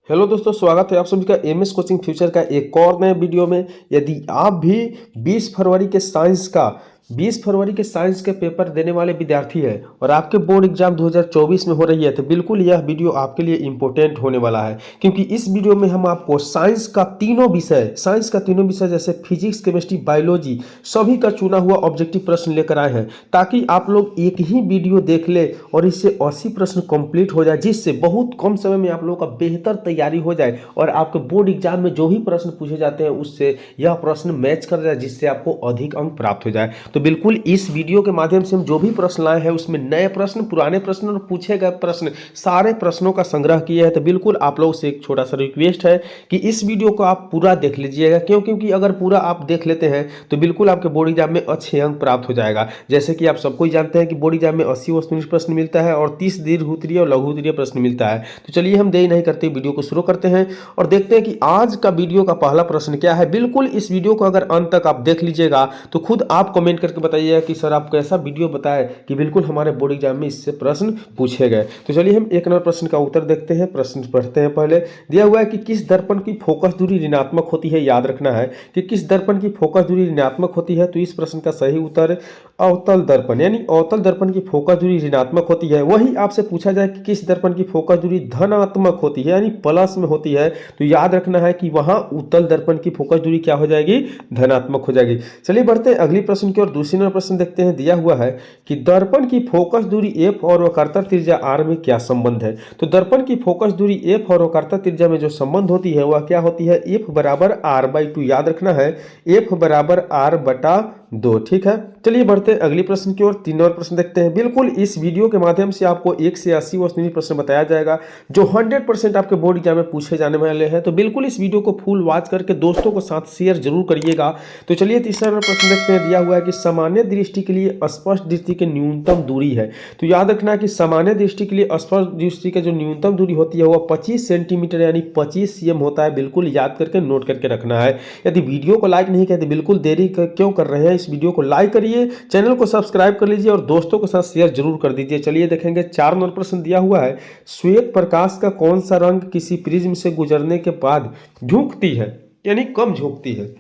Hello दोस्तों, स्वागत है आप सभी का एमएस कोचिंग फ्यूचर का एक और नए वीडियो में। यदि आप भी 20 फरवरी के साइंस के पेपर देने वाले विद्यार्थी हैं और आपके बोर्ड एग्जाम 2024 में हो रही है तो बिल्कुल यह वीडियो आपके लिए इम्पोर्टेंट होने वाला है, क्योंकि इस वीडियो में हम आपको साइंस का तीनों विषय जैसे फिजिक्स, केमिस्ट्री, बायोलॉजी सभी का चुना हुआ ऑब्जेक्टिव प्रश्न लेकर आए हैं, ताकि आप लोग एक ही वीडियो देख ले और इससे 80 प्रश्न कंप्लीट हो जाए, जिससे बहुत कम समय में आप लोगों का बेहतर तैयारी हो जाए और आपके बोर्ड एग्जाम में जो भी प्रश्न पूछे जाते हैं उससे यह प्रश्न मैच कर जाए, जिससे आपको अधिक अंक प्राप्त हो जाए। तो बिल्कुल इस वीडियो के माध्यम से हम जो भी प्रश्न लाए हैं उसमें नए प्रश्न, पुराने प्रश्न और पूछे गए प्रश्न, सारे प्रश्नों का संग्रह किया है। तो बिल्कुल आप लोगों से एक छोटा सा रिक्वेस्ट है कि इस वीडियो को आप पूरा देख लीजिएगा, क्योंकि अगर पूरा आप देख लेते हैं तो बिल्कुल आपके बोर्ड एग्जाम में अच्छे अंक प्राप्त हो जाएगा। जैसे कि आप सबको ही जानते हैं कि बोर्ड एग्जाम में 80 वस्तुनिष्ठ प्रश्न मिलता है और 30 दीर्घ उत्तरीय और लघु उत्तरीय प्रश्न मिलता है। तो चलिए हम देरी नहीं करते वीडियो को शुरू करते हैं और देखते हैं कि आज का वीडियो का पहला प्रश्न क्या है। बिल्कुल इस वीडियो को अगर अंत तक आप देख लीजिएगा तो खुद आप कमेंट करके बताइएगा कि सर आप कैसा वीडियो बताएं कि बिल्कुल हमारे बोर्ड एग्जाम में इससे प्रश्न पूछे गए। तो चलिए हम एक नंबर प्रश्न का उत्तर देखते हैं। प्रश्न पढ़ते हैं। पहले दिया हुआ है कि किस दर्पण की फोकस दूरी ऋणात्मक होती है। याद रखना है कि किस दर्पण की फोकस दूरी ऋणात्मक होती है। तो इस प्रश्न का सही उत्तर अवतल दर्पण, यानी अवतल दर्पण की फोकस दूरी ऋणात्मक होती है। वही आपसे पूछा जाए कि किस दर्पण की फोकस दूरी धनात्मक होती है, यानी प्लस में होती है, तो याद रखना है कि वहां उत्तल दर्पण की फोकस दूरी क्या हो जाएगी, धनात्मक हो जाएगी। चलिए बढ़ते हैं अगली प्रश्न की ओर। दूसरी नंबर प्रश्न देखते हैं। दिया हुआ है कि दर्पण की फोकस दूरी एफ और वक्रता त्रिज्या आर में क्या संबंध है। तो दर्पण की फोकस दूरी एफ और वक्रता त्रिज्या में जो संबंध होती है वह क्या होती है, एफ बराबर आर बाई 2। याद रखना है एफ बराबर आर बटा 2। ठीक है, चलिए बढ़ते हैं अगली प्रश्न की ओर। 3 नंबर प्रश्न देखते हैं। बिल्कुल इस वीडियो के माध्यम से आपको 1 से 80 वस्तुनिष्ठ प्रश्न बताया जाएगा जो 100% आपके बोर्ड एग्जाम में पूछे जाने वाले हैं। तो बिल्कुल इस वीडियो को फुल वॉच करके दोस्तों के साथ शेयर जरूर करिएगा। तो चलिए तीसरा नंबर प्रश्न देखते हैं। दिया हुआ है कि सामान्य दृष्टि के लिए स्पष्ट दृष्टि की न्यूनतम दूरी है। तो याद रखना है कि सामान्य दृष्टि के लिए स्पष्ट दृष्टि की जो न्यूनतम दूरी होती है वह 25 सेंटीमीटर यानी 25 cm होता है। बिल्कुल याद करके नोट करके रखना है। यदि वीडियो को लाइक नहीं किया तो बिल्कुल देरी क्यों कर रहे हैं, इस वीडियो को लाइक करिए, चैनल को सब्सक्राइब कर लीजिए और दोस्तों के साथ शेयर जरूर कर दीजिए। चलिए देखेंगे 4 नंबर प्रश्न दिया हुआ है। श्वेत प्रकाश का कौन सा रंग किसी प्रिज्म से गुजरने के बाद झुकती है, यानी कम झुकती है।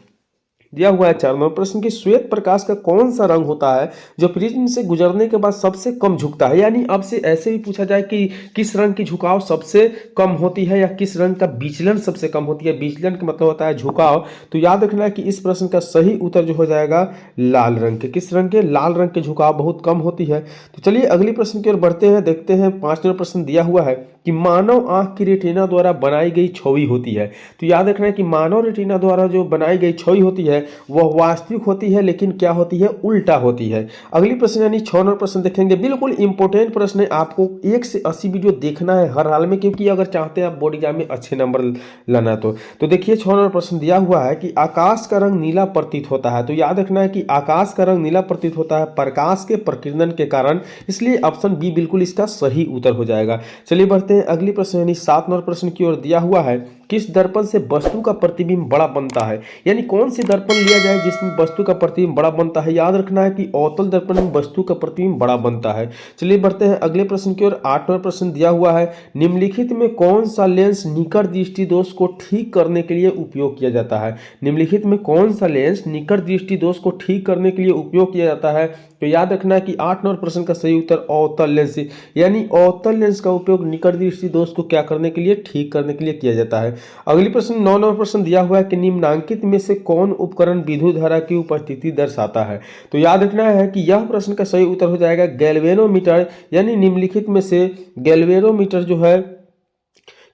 दिया हुआ है 4 नंबर प्रश्न की श्वेत प्रकाश का कौन सा रंग होता है जो प्रिज्म से गुजरने के बाद सबसे कम झुकता है। यानी अब से ऐसे भी पूछा जाए कि किस रंग की झुकाव सबसे कम होती है या किस रंग का विचलन सबसे कम होती है। विचलन का मतलब होता है झुकाव। तो याद रखना है कि इस प्रश्न का सही उत्तर जो हो जाएगा लाल रंग के। किस रंग के, लाल रंग के झुकाव बहुत कम होती है। तो चलिए अगली प्रश्न की ओर बढ़ते हैं। देखते हैं 5 नंबर प्रश्न दिया हुआ है कि मानव आंख की रेटिना द्वारा बनाई गई छवि होती है। तो याद रखना है कि मानव रेटिना द्वारा जो बनाई गई छवि होती है वह वास्तविक होती है, लेकिन क्या होती है, उल्टा होती है। अगली प्रश्न यानी 6 नंबर प्रश्न देखेंगे। बिल्कुल इंपॉर्टेंट प्रश्न है, आपको 1 से 80 वीडियो देखना है हर हाल में, क्योंकि अगर चाहते हैं आप बोर्ड एग्जाम में अच्छे नंबर लाना तो देखिए 6 नंबर प्रश्न दिया हुआ है कि आकाश का रंग नीला प्रतीत होता है। तो याद रखना है कि आकाश का रंग नीला प्रतीत होता है प्रकाश के प्रकीर्णन के कारण, इसलिए ऑप्शन बी बिल्कुल इसका सही उत्तर हो जाएगा। चलिए बढ़ते हैं अगली प्रश्न यानी 7 नंबर प्रश्न की ओर। दिया हुआ है किस दर्पण से वस्तु का प्रतिबिंब बड़ा बनता है, यानी कौन सी दर्पण लिया जाए जिसमें वस्तु का प्रतिबिंब बड़ा बनता है। याद रखना है कि अवतल दर्पण में वस्तु का प्रतिबिंब बड़ा बनता है। चलिए बढ़ते हैं अगले प्रश्न की ओर। 8 नंबर प्रश्न दिया हुआ है निम्नलिखित में कौन सा लेंस निकट दृष्टि दोष को ठीक करने के लिए उपयोग किया जाता है। निम्नलिखित में कौन सा लेंस निकट दृष्टि दोष को ठीक करने के लिए उपयोग किया जाता है। तो याद रखना है कि 8 नंबर प्रश्न का सही उत्तर अवतल लेंस, यानी अवतल लेंस का उपयोग निकट दृष्टि दोष को क्या करने के लिए, ठीक करने के लिए किया जाता है। अगली प्रश्न 9 नंबर प्रश्न दिया हुआ है कि निम्नांकित में से कौन उपकरण विद्युत धारा की उपस्थिति दर्शाता है। तो याद रखना है कि यह प्रश्न का सही उत्तर हो जाएगा गैल्वेनोमीटर, यानी निम्नलिखित में से गैल्वेनोमीटर जो है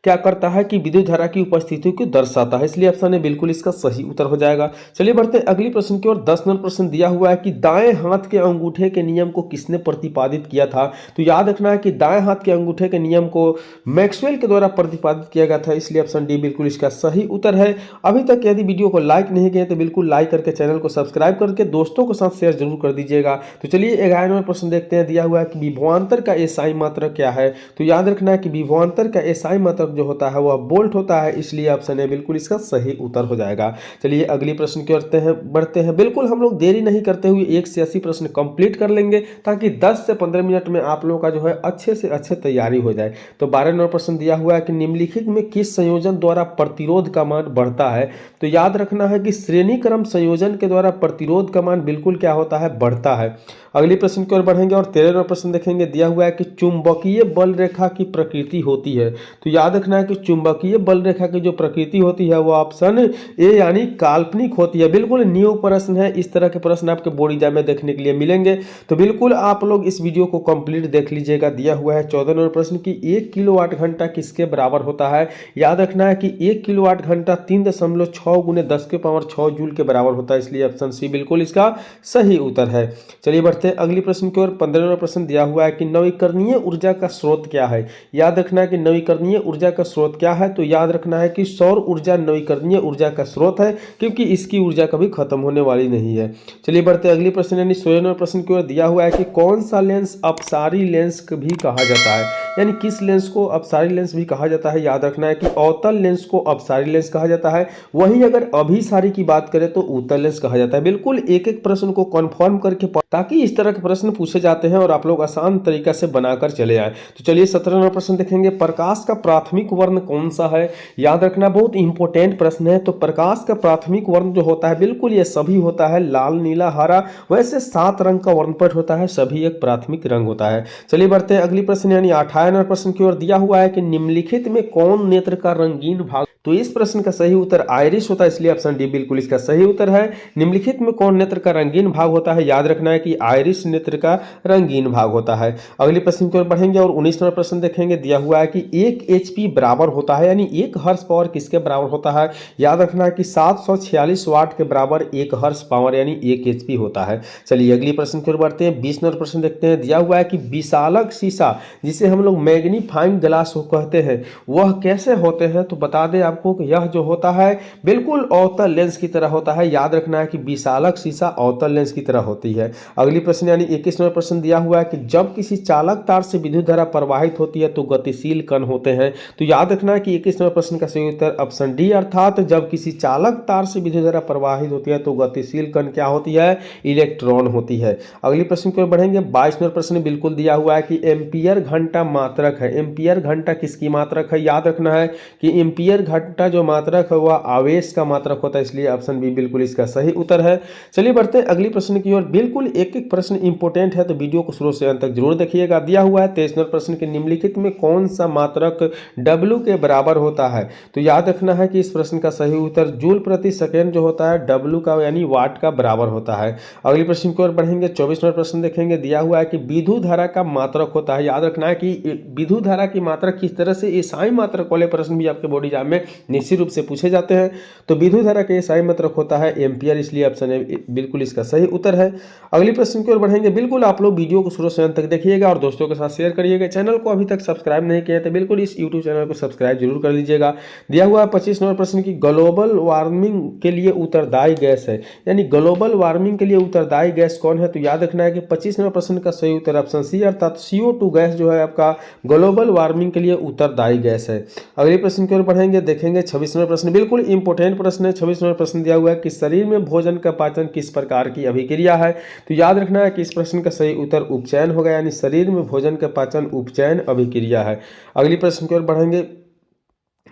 क्या करता है कि विद्युत धारा की उपस्थिति को दर्शाता है, इसलिए ऑप्शन ए बिल्कुल इसका सही उत्तर हो जाएगा। चलिए बढ़ते हैं अगली प्रश्न की ओर। 10 नंबर प्रश्न दिया हुआ है कि दाएं हाथ के अंगूठे के नियम को किसने प्रतिपादित किया था। तो याद रखना है कि दाएं हाथ के अंगूठे के नियम को मैक्सवेल के द्वारा प्रतिपादित किया गया था, इसलिए ऑप्शन डी बिल्कुल इसका सही उत्तर है। अभी तक यदि वीडियो को लाइक नहीं किए तो बिल्कुल लाइक करके चैनल को सब्सक्राइब करके दोस्तों के साथ शेयर जरूर कर दीजिएगा। तो चलिए 11 नंबर प्रश्न देखते हैं। दिया हुआ है कि विभवांतर का एसआई मात्रक क्या है। तो याद रखना है कि विभवांतर का एसआई मात्रक तक जो होता है वह बोल्ट होता है, इसलिए ऑप्शन ए बिल्कुल इसका सही उत्तर हो जाएगा। चलिए अगली प्रश्न की ओर बढ़ते हैं। बिल्कुल हम लोग देरी नहीं करते हुए 1 से 80 प्रश्न कंप्लीट कर लेंगे, ताकि 10 से 15 मिनट में आप लोगों का जो है अच्छे से अच्छे तैयारी हो जाए। तो 12 नंबर प्रश्न दिया हुआ है कि निम्नलिखित में किस संयोजन द्वारा प्रतिरोध का मान बढ़ता है। तो याद रखना है कि श्रेणी क्रम संयोजन के द्वारा प्रतिरोध का मान बिल्कुल क्या होता है, बढ़ता है। अगली प्रश्न की ओर बढ़ेंगे और 13 नंबर प्रश्न देखेंगे। दिया हुआ है कि चुंबकीय बल रेखा की प्रकृति होती है। तो याद रखना है कि चुंबकीय बल रेखा की जो प्रकृति होती है वो ऑप्शन ए यानी काल्पनिक होती है। बिल्कुल न्यू प्रश्न है, इस तरह के प्रश्न आपके बोर्ड एग्जाम में देखने के लिए मिलेंगे, तो बिल्कुल आप लोग इस वीडियो को कंप्लीट देख लीजिएगा। दिया हुआ है 14 नंबर प्रश्न की 1 किलोवाट घंटा किसके बराबर होता है। याद रखना है कि 1 किलोवाट घंटा 3.6 गुने 10 के पावर 6 जूल के बराबर होता है, इसलिए ऑप्शन सी बिल्कुल इसका सही उत्तर है। चलिए बढ़ते हैं अगली प्रश्न की ओर। 15 नंबर प्रश्न दिया हुआ है कि नवीकरणीय ऊर्जा का स्रोत क्या है। याद रखना है कि नवीकरणीय ऊर्जा का स्रोत क्या है। तो याद रखना है कि सौर ऊर्जा नवीकरणीय ऊर्जा का स्रोत है, क्योंकि इसकी ऊर्जा कभी खत्म होने वाली नहीं है। चलिए बढ़ते हैं अगली प्रश्न यानी 16 नंबर प्रश्न की ओर। दिया हुआ है कि कौन सा लेंस अपसारी लेंस भी कहा जाता है, यानी किस लेंस को अपसारी लेंस भी कहा जाता है। याद रखना है कि अवतल लेंस को अपसारी लेंस कहा जाता है, वहीं अगर अभिसारी की बात करें तो उत्तल लेंस कहा जाता है। बिल्कुल एक एक प्रश्न को कंफर्म करके, ताकि इस तरह के प्रश्न पूछे जाते हैं और आप लोग आसान तरीका से बनाकर चले आए। तो चलिए 17 नंबर प्रश्न देखेंगे। प्रकाश का प्राथमिक वर्ण कौन सा है। याद रखना बहुत इंपॉर्टेंट प्रश्न है। तो प्रकाश का प्राथमिक वर्ण जो होता है बिल्कुल ये सभी होता है, लाल नीला हरा, वैसे 7 रंग का वर्णपट होता है, सभी एक प्राथमिक रंग होता है। चलिए बढ़ते हैं अगली प्रश्न यानी 18 नंबर प्रश्न की ओर। दिया हुआ है कि निम्नलिखित में कौन नेत्र का रंगीन भाग। तो इस प्रश्न का सही उत्तर आइरिस होता है, इसलिए ऑप्शन डी बिल्कुल इसका सही उत्तर है। निम्नलिखित में कौन नेत्र का रंगीन भाग होता है। याद रखना है कि आइरिस नेत्र का रंगीन भाग होता है। अगले प्रश्न की ओर बढ़ेंगे और 19 नंबर प्रश्न देखेंगे। दिया हुआ है कि 1 HP बराबर होता है, यानी 1 हर्स पावर किसके बराबर होता है। याद रखना है कि 746 वाट के बराबर 1 हर्स पावर यानी 1 HP होता है। चलिए अगली प्रश्न की ओर बढ़ते हैं। 20 नंबर प्रश्न देखते हैं। दिया हुआ है कि विशालक शीशा, जिसे हम लोग मैग्नीफाइंग ग्लास कहते हैं, वह कैसे होते हैं। तो बता दें आपको कि यह जो होता है बिल्कुल अवतल लेंस की तरह होता है। याद रखना है कि विशालक शीशा अवतल लेंस की तरह होती है। अगली प्रश्न यानी 21 नंबर प्रश्न दिया हुआ है कि जब किसी चालक तार से विद्युत धारा प्रवाहित होती है तो गतिशील कण होते हैं। तो याद रखना है कि 21 नंबर प्रश्न का सही उत्तर ऑप्शन डी, अर्थात जब किसी चालक तार से विद्युत धारा प्रवाहित होती है तो गतिशील कण क्या होती है, इलेक्ट्रॉन होती है। अगली प्रश्न की ओर बढ़ेंगे। 22 नंबर प्रश्न बिल्कुल दिया हुआ है कि एम्पियर घंटा मात्रक है। एम्पियर घंटा किसकी मात्रक है। याद रखना है कि एम्पियर घंटा जो मात्रक है वह आवेश का मात्रक होता है, इसलिए ऑप्शन बी बिल्कुल इसका सही उत्तर है। चलिए बढ़ते हैं अगली प्रश्न की ओर। बिल्कुल एक एक प्रश्न इंपॉर्टेंट है, तो वीडियो को शुरू से अंत तक जरूर देखिएगा। दिया हुआ है 23 नंबर प्रश्न के निम्नलिखित में कौन सा मात्रक W के बराबर होता है। तो याद रखना है कि इस प्रश्न का सही उत्तर जूल प्रति सेकेंड जो होता है W का यानी वाट का बराबर होता है। अगली प्रश्न की ओर बढ़ेंगे। 24 नंबर प्रश्न देखेंगे। दिया हुआ है कि विद्युत धारा का मात्रक होता है। याद रखना है कि विद्युत धारा की मात्रा किस तरह से, ईसाई मात्रक वाले प्रश्न भी आपके बोर्ड एग्जाम में निश्चित रूप से पूछे जाते हैं। तो विद्युत धारा का ईसाई मात्रक होता है एम्पियर, इसलिए ऑप्शन ए बिल्कुल इसका सही उत्तर है। अगली प्रश्न की ओर बढ़ेंगे। बिल्कुल आप लोग वीडियो को शुरू से अंत तक देखिएगा और दोस्तों के साथ शेयर करिएगा। चैनल को अभी तक सब्सक्राइब नहीं किया तो बिल्कुल इस यूट्यूब चैनल को सब्सक्राइब जरूर कर लीजिएगा। दिया हुआ है 25 नंबर प्रश्न की ग्लोबल वार्मिंग के लिए उत्तरदायी गैस है, यानी ग्लोबल वार्मिंग के लिए उत्तरदायी गैस कौन है। तो याद रखना है कि 25 नंबर प्रश्न का सही उत्तर ऑप्शन सी, अर्थात CO2 गैस जो है आपका ग्लोबल वार्मिंग के लिए उत्तरदायी गैस है। अगले प्रश्न की ओर बढ़ेंगे। देखेंगे 26 नंबर प्रश्न, बिल्कुल इंपॉर्टेंट प्रश्न है। 26 नंबर प्रश्न दिया हुआ है कि शरीर में भोजन का पाचन किस प्रकार की अभिक्रिया है। तो याद रखना है कि इस प्रश्न का सही उत्तर उपचयन होगा, यानी शरीर में भोजन का पाचन उपचयन अभिक्रिया है। अगली प्रश्न की ओर बढ़ेंगे।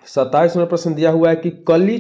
27 नंबर प्रश्न दिया हुआ है कि कली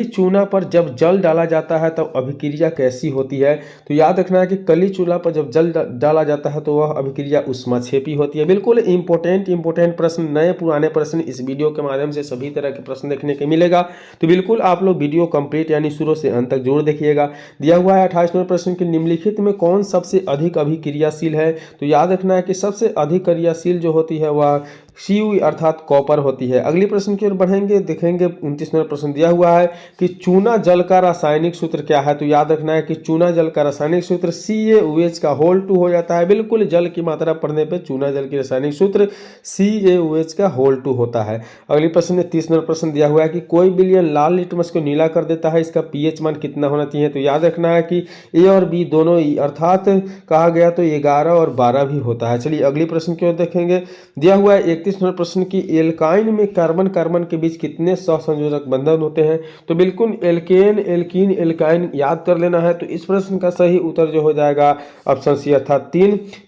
चूना पर जब जल डाला जाता है तब अभिक्रिया कैसी होती है। तो याद रखना है कि कली चूना पर जब जल डाला जाता है तो वह अभिक्रिया ऊष्माक्षेपी होती है। बिल्कुल इंपॉर्टेंट प्रश्न, नए पुराने प्रश्न इस वीडियो के माध्यम से सभी तरह के प्रश्न देखने को मिलेगा, तो बिल्कुल आप लोग वीडियो कंप्लीट यानी शुरू से अंत तक जरूर देखिएगा। दिया हुआ है 28 नंबर प्रश्न के निम्नलिखित में कौन सबसे अधिक अभिक्रियाशील है। तो याद रखना है कि सबसे अधिक क्रियाशील जो होती है वह Cu अर्थात कॉपर होती है। अगली प्रश्न की ओर बढ़ेंगे। देखेंगे 29 नंबर प्रश्न दिया हुआ है कि चूना जल का रासायनिक सूत्र क्या है। तो याद रखना है कि चूना जल का रासायनिक सूत्र CaOH का होल 2 हो जाता है। बिल्कुल जल की मात्रा पढ़ने पे चूना जल की रासायनिक सूत्र CaOH का होल 2 होता है। अगली प्रश्न में 30 नंबर प्रश्न दिया हुआ है कि कोई विलयन लाल लिटमस को नीला कर देता है, इसका pH मान कितना होना चाहिए। तो याद रखना है कि A और B दोनों अर्थात कहा गया तो 11 और 12 भी होता है। चलिए अगली प्रश्न की ओर देखेंगे। दिया हुआ है 31 35 नंबर प्रश्न की एल्काइन में कार्बन कार्बन के बीच कितने सहसंयोजक बंधन होते हैं? तो बिल्कुल एल्केन, एल्कीन, एल्काइन याद कर लेना है। तो इस प्रश्न का सही उत्तर जो हो जाएगा ऑप्शन सी अर्थात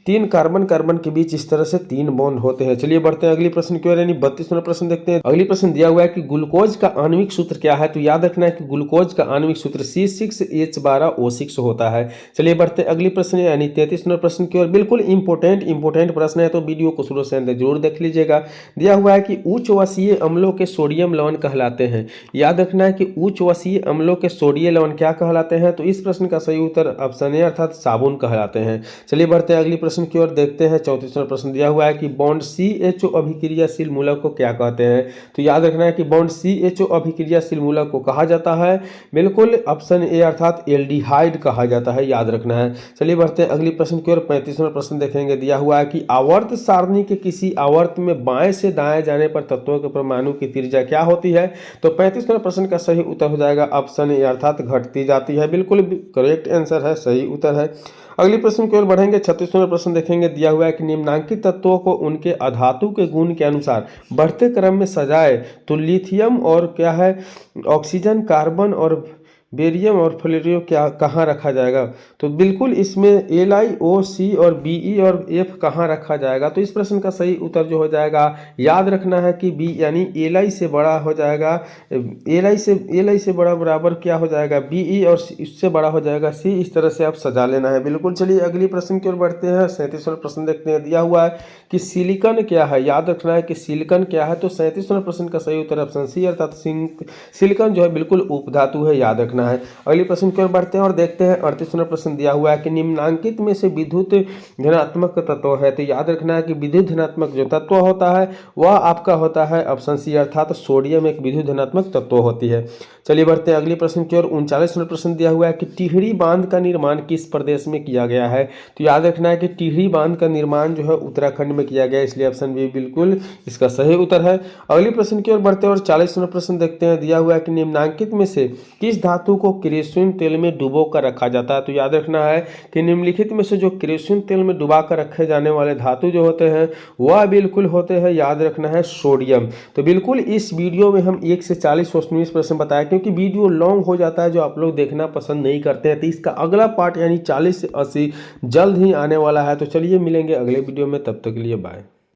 तीन कार्बन कार्बन के बीच इस तरह से 3 बॉन्ड होते हैं। चलिए बढ़ते हैं अगली प्रश्न की ओर, यानी 32 नंबर प्रश्न देखते हैं। अगली प्रश्न दिया हुआ है कि ग्लूकोज का आणविक सूत्र क्या है? तो याद रखना है कि ग्लूकोज का आणविक सूत्र C6H12O6 होता है। चलिए बढ़ते हैं अगली प्रश्न यानी 33 नंबर प्रश्न की ओर। बिल्कुल इंपोर्टेंट प्रश्न है, तो वीडियो को शुरू से अंत जरूर देख लीजिएगा। दिया हुआ है कि उच्च वसीय अम्लों के सोडियम लवण कहलाते हैं। याद रखना है कि उच्च वसीय अम्लों के सोडियम लवण क्या कहलाते हैं? तो इस प्रश्न का सही उत्तर ऑप्शन ए अर्थात साबुन कहलाते हैं। चलिए बढ़ते हैं अगली प्रश्न की ओर, देखते हैं 34वां प्रश्न दिया हुआ है कि बॉन्ड CHO अभिक्रियाशील मूलक को क्या कहते हैं? तो याद रखना है कि बॉन्ड CHO अभिक्रियाशील मूलक को कहा जाता है बिल्कुल ऑप्शन ए अर्थात एल्डिहाइड कहा जाता है, याद रखना है। चलिए बढ़ते हैं अगली प्रश्न की ओर, 35वां प्रश्न देखेंगे। दिया हुआ है कि आवर्त सारणी के किसी आवर्त में बाएं से दाएं जाने पर तत्वों के परमाणु की त्रिज्या क्या होती है? तो 35वां प्रश्न का सही उत्तर हो जाएगा ऑप्शन ए अर्थात घटती जाती है। बिल्कुल करेक्ट आंसर है, सही उत्तर है। अगली प्रश्न की ओर बढ़ेंगे। 36वां प्रश्न देखेंगे। दिया हुआ है कि निम्नांकित तत्वों को उनके अधातु के गुण के अनुसार बढ़ते क्रम में सजाए तो लिथियम और क्या है ऑक्सीजन, कार्बन और बेरियम और फ्लोरियम क्या कहाँ रखा जाएगा? तो बिल्कुल इसमें LiOC और Be और F कहाँ रखा जाएगा? तो इस प्रश्न का सही उत्तर जो हो जाएगा याद रखना है कि B यानी Li से बड़ा हो जाएगा, Li से बड़ा बराबर क्या हो जाएगा Be और इससे बड़ा हो जाएगा C। इस तरह से आप सजा लेना है बिल्कुल। चलिए अगली प्रश्न की ओर बढ़ते हैं। 37वां प्रश्न देखते हैं। दिया हुआ है कि सिलिकॉन क्या है? याद रखना है कि सिलिकॉन क्या है? तो 37वां प्रश्न का सही उत्तर ऑप्शन सी अर्थात सिलिकॉन जो है बिल्कुल उपधातु है, याद रखना है। अगली प्रश्न की ओर बढ़ते हैं और देखते हैं 38वां प्रश्न दिया हुआ है कि निम्नांकित में से विद्युत धनात्मक तत्व है। तो याद रखना है कि विद्युत धनात्मक जो तत्व होता है वह आपका होता है ऑप्शन सी अर्थात सोडियम एक विद्युत धनात्मक तत्व होती है। चलिए बढ़ते हैं अगली प्रश्न की ओर। 39वां प्रश्न दिया हुआ है कि टिहरी बांध का निर्माण किस प्रदेश में किया गया है? तो याद रखना है कि टिहरी बांध का निर्माण जो है उत्तराखंड में किया गया, इसलिए ऑप्शन बी बिल्कुल इसका सही उत्तर है। अगली प्रश्न की ओर बढ़ते हैं और 40वां प्रश्न देखते हैं। दिया हुआ है कि निम्नांकित में से किस धातु को केरोसिन तेल में डुबो कर रखा जाता है? तो याद रखना है कि निम्नलिखित में से जो केरोसिन तेल में डुबा कर रखे जाने वाले धातु जो होते हैं वह बिल्कुल होते हैं, याद रखना है सोडियम। तो बिल्कुल इस वीडियो में हम 1 से 40 क्वेश्चन प्रश्न बताया, क्योंकि वीडियो लॉन्ग हो जाता है जो आप लोग देखना पसंद नहीं करते हैं। तो इसका अगला पार्ट यानी 40 से 80 जल्द ही आने वाला है। तो चलिए मिलेंगे अगले वीडियो में, तब तक के लिए बाय।